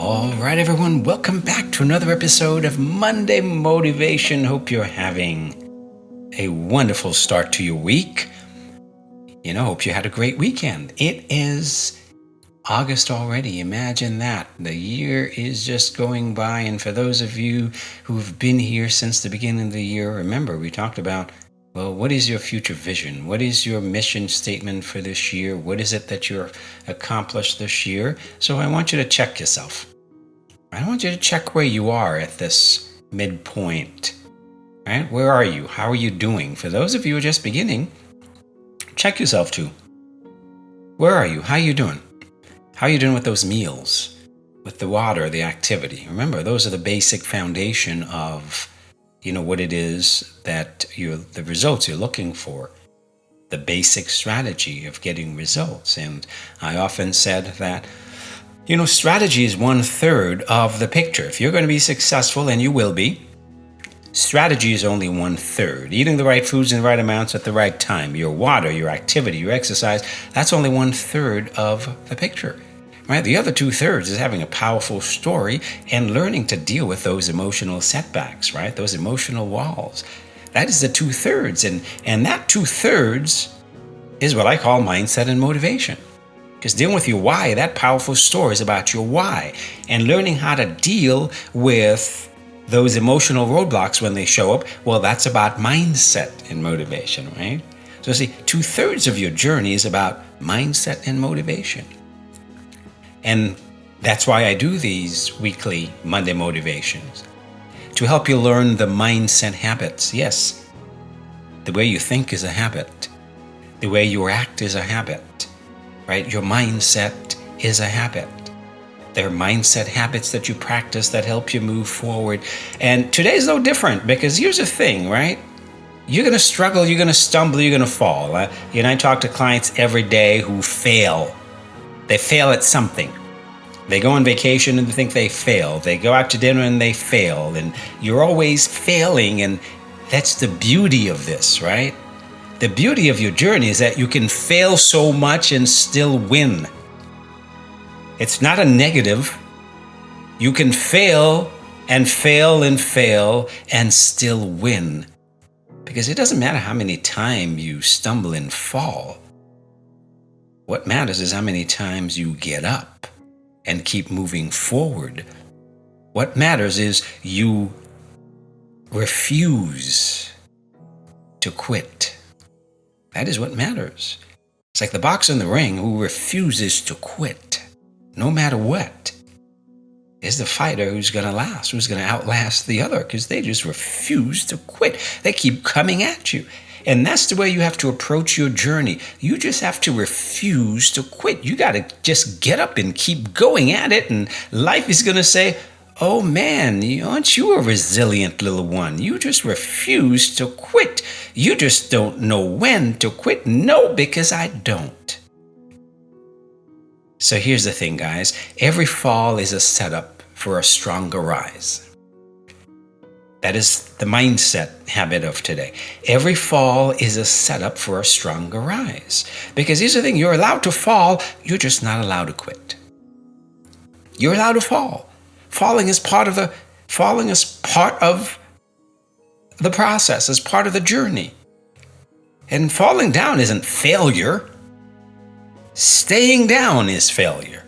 All right, everyone, welcome back to another episode of Monday Motivation. Hope you're having a wonderful start to your week. Hope you had a great weekend. It is August already. Imagine that. The year is just going by. And for those of you who've been here since the beginning of the year, remember we talked about, what is your future vision? What is your mission statement for this year? What is it that you're accomplished this year? So I want you to check yourself. I want you to check where you are at this midpoint. Right? Where are you? How are you doing? For those of you who are just beginning, check yourself too. Where are you? How are you doing? How are you doing with those meals? With the water, the activity? Remember, those are the basic foundation of, what it is that the results you're looking for. The basic strategy of getting results. And I often said that, strategy is 1/3 of the picture. If you're going to be successful, and you will be, strategy is only 1/3. Eating the right foods in the right amounts at the right time, your water, your activity, your exercise, that's only 1/3 of the picture. Right? The other 2/3 is having a powerful story and learning to deal with those emotional setbacks, right? Those emotional walls. That is the 2/3. And that 2/3 is what I call mindset and motivation. Because dealing with your why, that powerful story is about your why. And learning how to deal with those emotional roadblocks when they show up, that's about mindset and motivation, right? So see, 2/3 of your journey is about mindset and motivation. And that's why I do these weekly Monday motivations, to help you learn the mindset habits. Yes, the way you think is a habit. The way you act is a habit, right? Your mindset is a habit. There are mindset habits that you practice that help you move forward. And today's no different, because here's the thing, right? You're going to struggle, you're going to stumble, you're going to fall. I talk to clients every day who fail. They fail at something. They go on vacation and they think they fail. They go out to dinner and they fail. And you're always failing. And that's the beauty of this, right? The beauty of your journey is that you can fail so much and still win. It's not a negative. You can fail and fail and fail and still win. Because it doesn't matter how many times you stumble and fall. What matters is how many times you get up and keep moving forward. What matters is you refuse to quit. That is what matters. It's like the boxer in the ring who refuses to quit, no matter what, is the fighter who's going to last, who's going to outlast the other, because they just refuse to quit. They keep coming at you. And that's the way you have to approach your journey. You just have to refuse to quit. You got to just get up and keep going at it. And life is going to say, oh man, aren't you a resilient little one? You just refuse to quit. You just don't know when to quit. No, because I don't. So here's the thing, guys. Every fall is a setup for a stronger rise. That is the mindset habit of today. Every fall is a setup for a stronger rise. Because here's the thing, you're allowed to fall, you're just not allowed to quit. You're allowed to fall. Falling is part of the process, is part of the journey. And falling down isn't failure. Staying down is failure.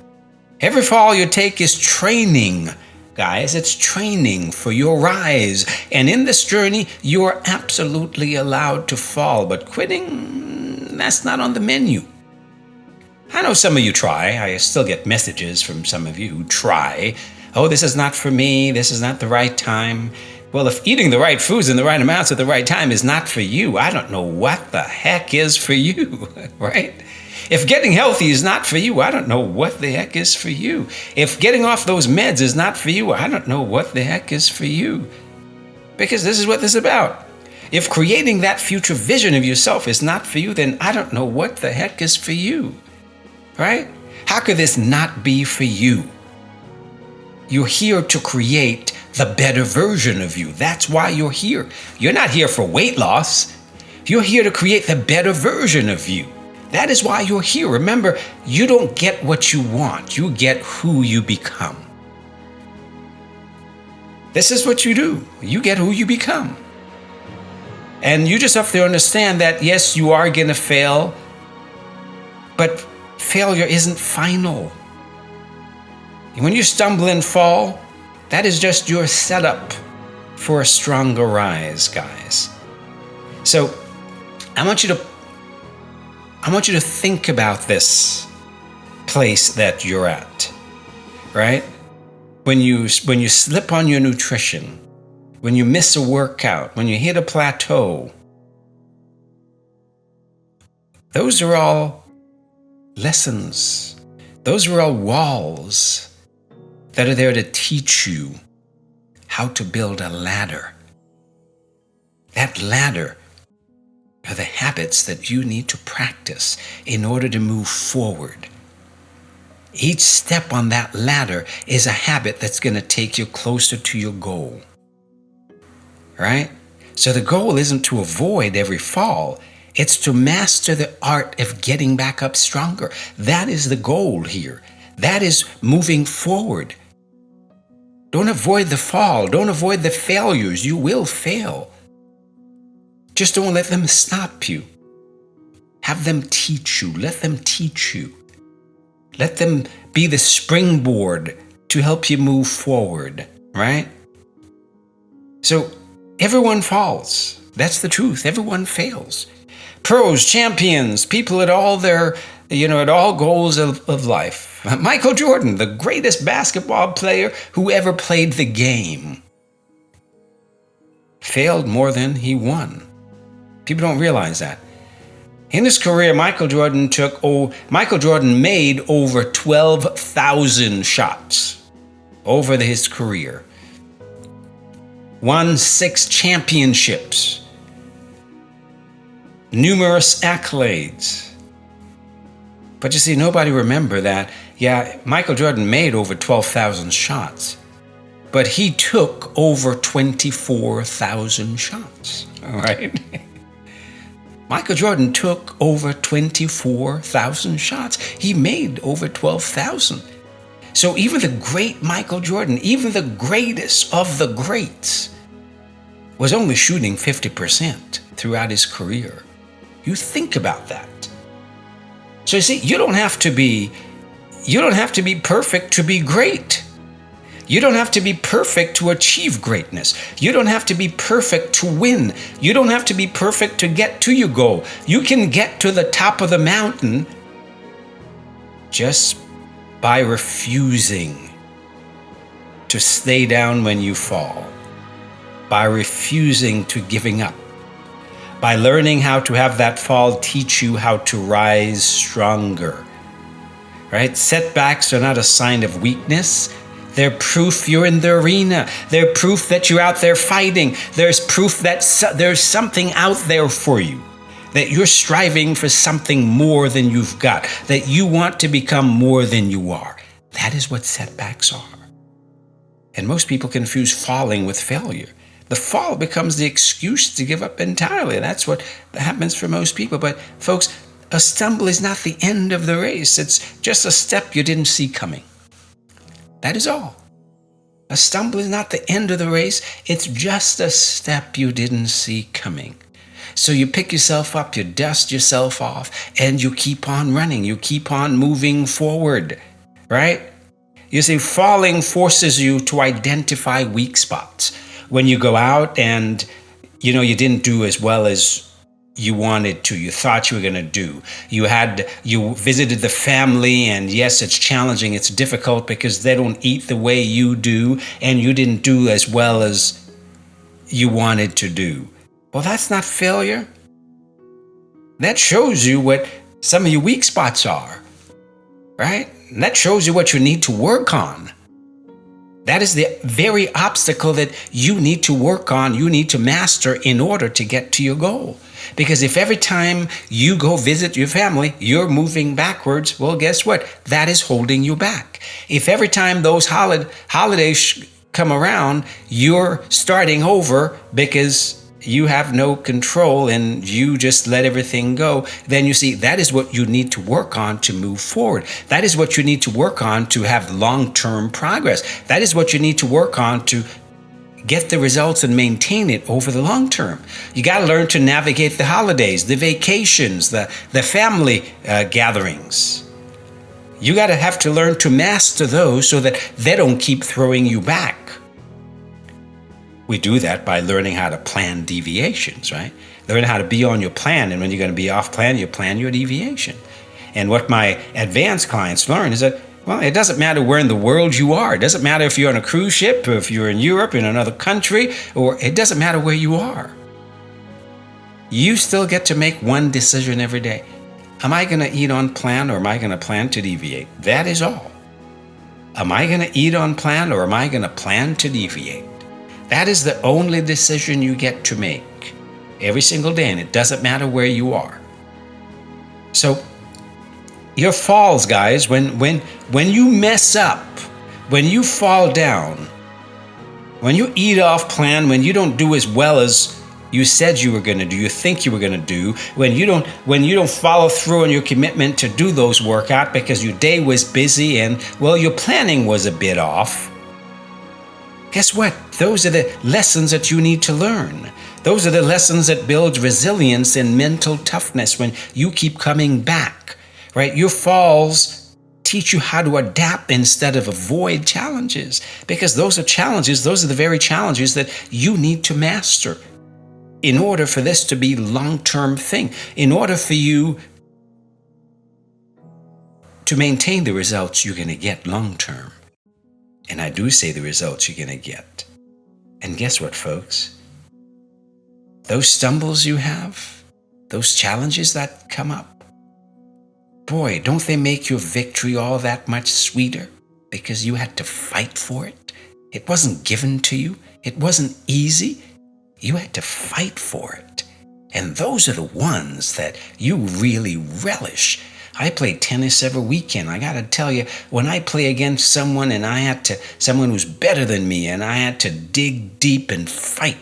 Every fall you take is training. Guys, it's training for your rise. And in this journey, you are absolutely allowed to fall. But quitting, that's not on the menu. I know some of you try. I still get messages from some of you who try. Oh, this is not for me. This is not the right time. Well, if eating the right foods in the right amounts at the right time is not for you, I don't know what the heck is for you, right? If getting healthy is not for you, I don't know what the heck is for you. If getting off those meds is not for you, I don't know what the heck is for you. Because this is what this is about. If creating that future vision of yourself is not for you, then I don't know what the heck is for you. Right? How could this not be for you? You're here to create the better version of you. That's why you're here. You're not here for weight loss. You're here to create the better version of you. That is why you're here. Remember, you don't get what you want. You get who you become. This is what you do. You get who you become. And you just have to understand that, yes, you are going to fail, but failure isn't final. When you stumble and fall, that is just your setup for a stronger rise, guys. So I want you to think about this place that you're at, right? When you slip on your nutrition, when you miss a workout, when you hit a plateau, those are all lessons. Those are all walls that are there to teach you how to build a ladder. That ladder are the habits that you need to practice in order to move forward. Each step on that ladder is a habit that's going to take you closer to your goal. Right? So the goal isn't to avoid every fall. It's to master the art of getting back up stronger. That is the goal here. That is moving forward. Don't avoid the fall. Don't avoid the failures. You will fail. Just don't let them stop you. Have them teach you. Let them teach you. Let them be the springboard to help you move forward, right? So everyone falls. That's the truth. Everyone fails. Pros, champions, people at all their, at all goals of life. Michael Jordan, the greatest basketball player who ever played the game, failed more than he won. People don't realize that. In his career, Michael Jordan made over 12,000 shots over his career. Won 6 championships. Numerous accolades. But you see, nobody remember that, Michael Jordan made over 12,000 shots, but he took over 24,000 shots, all right? Michael Jordan took over 24,000 shots. He made over 12,000. So even the great Michael Jordan, even the greatest of the greats, was only shooting 50% throughout his career. You think about that. So you see, you don't have to be perfect to be great. You don't have to be perfect to achieve greatness. You don't have to be perfect to win. You don't have to be perfect to get to your goal. You can get to the top of the mountain just by refusing to stay down when you fall, by refusing to giving up, by learning how to have that fall teach you how to rise stronger. Right? Setbacks are not a sign of weakness. They're proof you're in the arena. They're proof that you're out there fighting. There's proof that there's something out there for you, that you're striving for something more than you've got, that you want to become more than you are. That is what setbacks are. And most people confuse falling with failure. The fall becomes the excuse to give up entirely. That's what happens for most people. But folks, a stumble is not the end of the race. It's just a step you didn't see coming. That is all. A stumble is not the end of the race. It's just a step you didn't see coming. So you pick yourself up, you dust yourself off, and you keep on running. You keep on moving forward, right? You see, falling forces you to identify weak spots. When you go out and, you didn't do as well as you wanted to, you thought you were going to do. You visited the family, and yes, it's challenging, it's difficult because they don't eat the way you do, and you didn't do as well as you wanted to do. Well, that's not failure. That shows you what some of your weak spots are, right? And that shows you what you need to work on. That is the very obstacle that you need to work on, you need to master in order to get to your goal. Because if every time you go visit your family, you're moving backwards, well, guess what? That is holding you back. If every time those holidays come around, you're starting over because you have no control and you just let everything go, then you see that is what you need to work on to move forward. That is what you need to work on to have long-term progress. That is what you need to work on to get the results and maintain it over the long term. You got to learn to navigate the holidays, the vacations, the family gatherings. You got to have to learn to master those so that they don't keep throwing you back. We do that by learning how to plan deviations, right? Learn how to be on your plan, and when you're going to be off plan, you plan your deviation. And what my advanced clients learn is that, well, it doesn't matter where in the world you are. It doesn't matter if you're on a cruise ship, or if you're in Europe, in another country, or it doesn't matter where you are. You still get to make one decision every day. Am I going to eat on plan, or am I going to plan to deviate? That is all. Am I going to eat on plan, or am I going to plan to deviate? That is the only decision you get to make every single day, and it doesn't matter where you are. So your falls, guys, when you mess up, when you fall down, when you eat off plan, when you don't do as well as you said you were going to do, you think you were going to do, when you don't follow through on your commitment to do those workouts because your day was busy and, well, your planning was a bit off. Guess what? Those are the lessons that you need to learn. Those are the lessons that build resilience and mental toughness when you keep coming back, right? Your falls teach you how to adapt instead of avoid challenges, because those are challenges. Those are the very challenges that you need to master in order for this to be a long-term thing, in order for you to maintain the results you're going to get long-term. And I do say the results you're going to get. And guess what, folks? Those stumbles you have, those challenges that come up, boy, don't they make your victory all that much sweeter because you had to fight for it? It wasn't given to you. It wasn't easy. You had to fight for it. And those are the ones that you really relish. I play tennis every weekend. I got to tell you, when I play against someone someone who's better than me, and I had to dig deep and fight,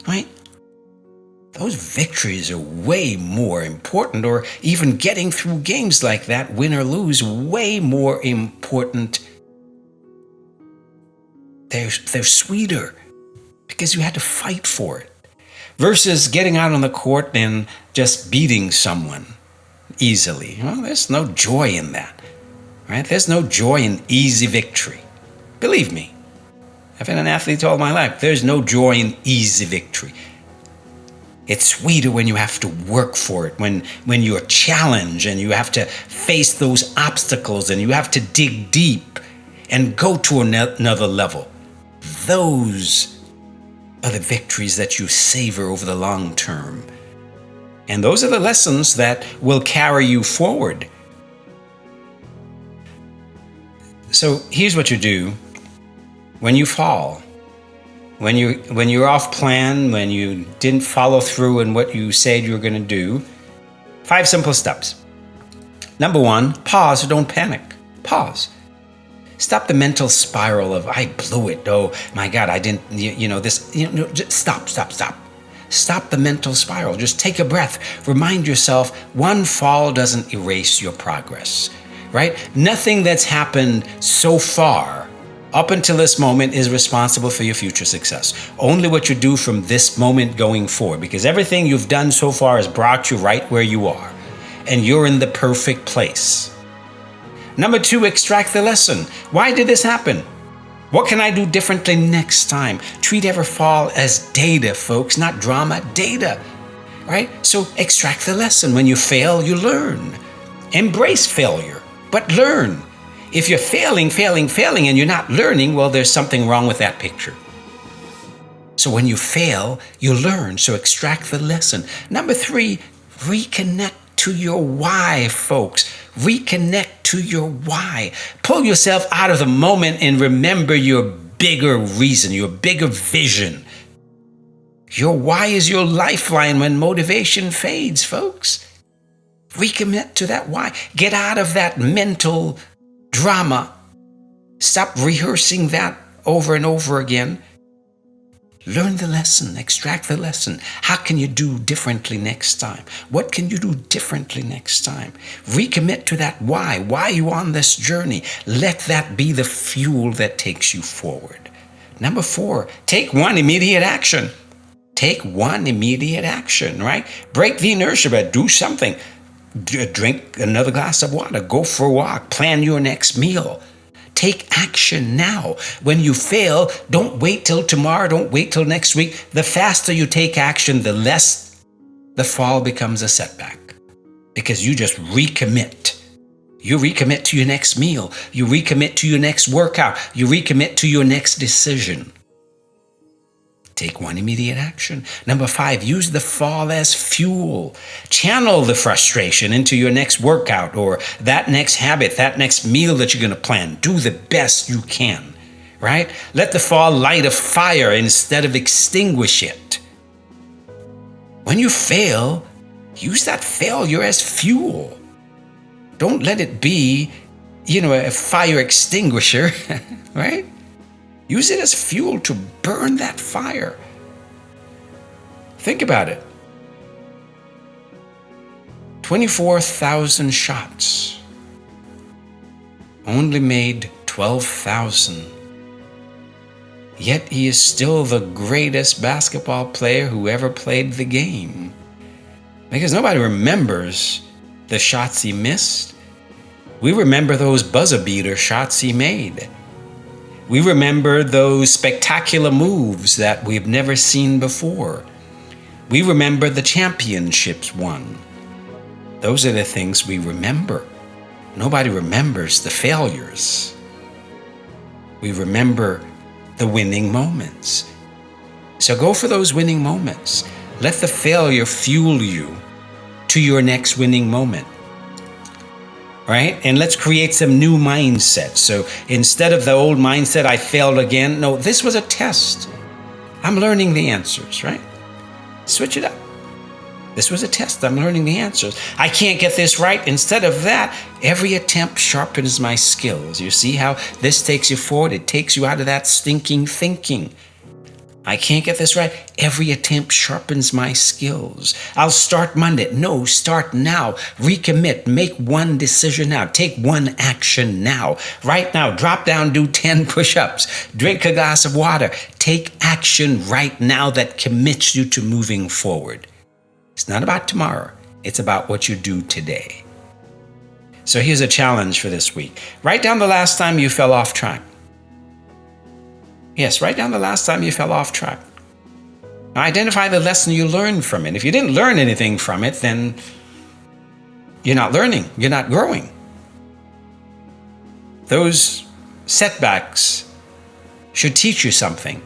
right? Those victories are way more important, or even getting through games like that, win or lose, way more important. They're sweeter because you had to fight for it, versus getting out on the court and just beating someone easily. Well, there's no joy in that, right? There's no joy in easy victory. Believe me, I've been an athlete all my life. There's no joy in easy victory. It's sweeter when you have to work for it, when you're challenged and you have to face those obstacles and you have to dig deep and go to another level. Those are the victories that you savor over the long term. And those are the lessons that will carry you forward. So here's what you do when you fall. When you're off plan, when you didn't follow through on what you said you were going to do, 5 simple steps. Number 1, pause or don't panic. Pause. Stop the mental spiral of, I blew it. Oh my God, I didn't, just stop. Stop the mental spiral. Just take a breath. Remind yourself, one fall doesn't erase your progress, right? Nothing that's happened so far up until this moment is responsible for your future success. Only what you do from this moment going forward, because everything you've done so far has brought you right where you are, and you're in the perfect place. Number 2, extract the lesson. Why did this happen? What can I do differently next time? Treat every fall as data, folks, not drama, data, right? So extract the lesson. When you fail, you learn. Embrace failure, but learn. If you're failing, and you're not learning, well, there's something wrong with that picture. So when you fail, you learn. So extract the lesson. Number 3, reconnect to your why, folks. Reconnect to your why. Pull yourself out of the moment and remember your bigger reason, your bigger vision. Your why is your lifeline when motivation fades, folks. Recommit to that why. Get out of that mental drama. Stop rehearsing that over and over again. Learn the lesson, extract the lesson. How can you do differently next time? What can you do differently next time? Recommit to that why. Why are you on this journey? Let that be the fuel that takes you forward. Number 4, take one immediate action. Take one immediate action, right? Break the inertia, but do something. Drink another glass of water. Go for a walk. Plan your next meal. Take action now. When you fail, don't wait till tomorrow. Don't wait till next week. The faster you take action, the less the fall becomes a setback, because you just recommit. You recommit to your next meal. You recommit to your next workout. You recommit to your next decision. Take one immediate action. Number 5, use the fall as fuel. Channel the frustration into your next workout or that next habit, that next meal that you're going to plan. Do the best you can, right? Let the fall light a fire instead of extinguish it. When you fail, use that failure as fuel. Don't let it be, a fire extinguisher, right? Use it as fuel to burn that fire. Think about it. 24,000 shots. Only made 12,000. Yet he is still the greatest basketball player who ever played the game. Because nobody remembers the shots he missed. We remember those buzzer beater shots he made. We remember those spectacular moves that we've never seen before. We remember the championships won. Those are the things we remember. Nobody remembers the failures. We remember the winning moments. So go for those winning moments. Let the failure fuel you to your next winning moment. Right? And let's create some new mindset. So instead of the old mindset, I failed again. No, this was a test. I'm learning the answers, right? Switch it up. This was a test. I'm learning the answers. I can't get this right. Instead of that, every attempt sharpens my skills. You see how this takes you forward? It takes you out of that stinking thinking. I can't get this right. Every attempt sharpens my skills. I'll start Monday. No, start now. Recommit. Make one decision now. Take one action now. Right now, drop down, do 10 push-ups. Drink a glass of water. Take action right now that commits you to moving forward. It's not about tomorrow. It's about what you do today. So here's a challenge for this week. Write down the last time you fell off track. Yes, write down the last time you fell off track. Now identify the lesson you learned from it. If you didn't learn anything from it, then you're not learning. You're not growing. Those setbacks should teach you something,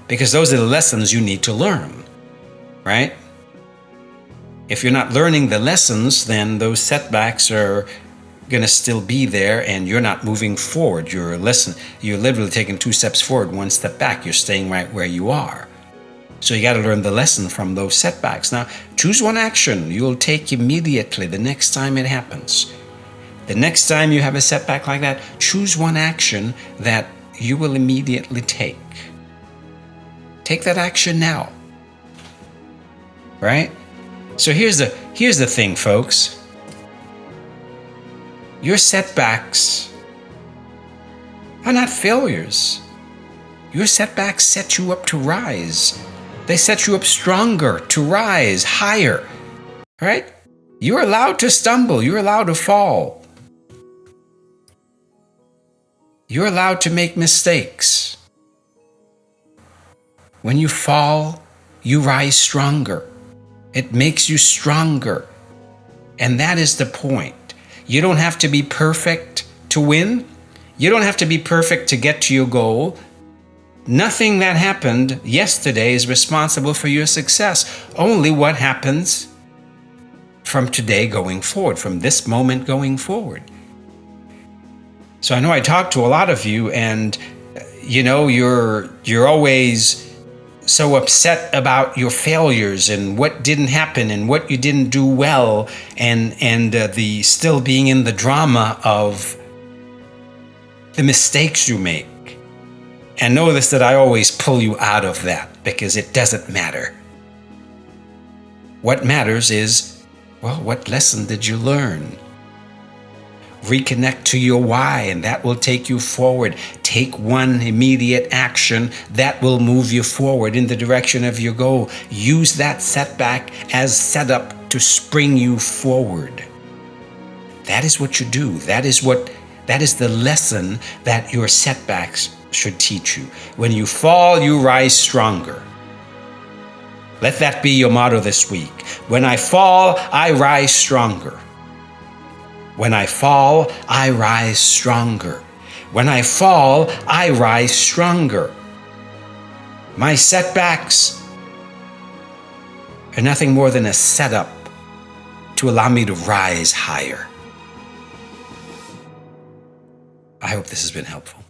because those are the lessons you need to learn, right? If you're not learning the lessons, then those setbacks are going to still be there and you're not moving forward. You're literally taking 2 steps forward, 1 step back. You're staying right where you are. So you got to learn the lesson from those setbacks. Now, choose one action you'll take immediately the next time it happens. The next time you have a setback like that, choose one action that you will immediately take. Take that action now. Right? So here's the thing, folks. Your setbacks are not failures. Your setbacks set you up to rise. They set you up stronger, to rise higher, right? You're allowed to stumble. You're allowed to fall. You're allowed to make mistakes. When you fall, you rise stronger. It makes you stronger. And that is the point. You don't have to be perfect to win. You don't have to be perfect to get to your goal. Nothing that happened yesterday is responsible for your success. Only what happens from today going forward, from this moment going forward. So I know I talk to a lot of you, and you're always so upset about your failures and what didn't happen and what you didn't do well, and the still being in the drama of the mistakes you make. And notice that I always pull you out of that, because it doesn't matter. What matters is, what lesson did you learn? Reconnect to your why, and that will take you forward. take one immediate action that will move you forward in the direction of your goal. Use that setback as setup to spring you forward. That is what you do. That is the lesson that your setbacks should teach you. When you fall, you rise stronger. Let that be your motto this week. When I fall, I rise stronger. When I fall, I rise stronger. When I fall, I rise stronger. My setbacks are nothing more than a setup to allow me to rise higher. I hope this has been helpful.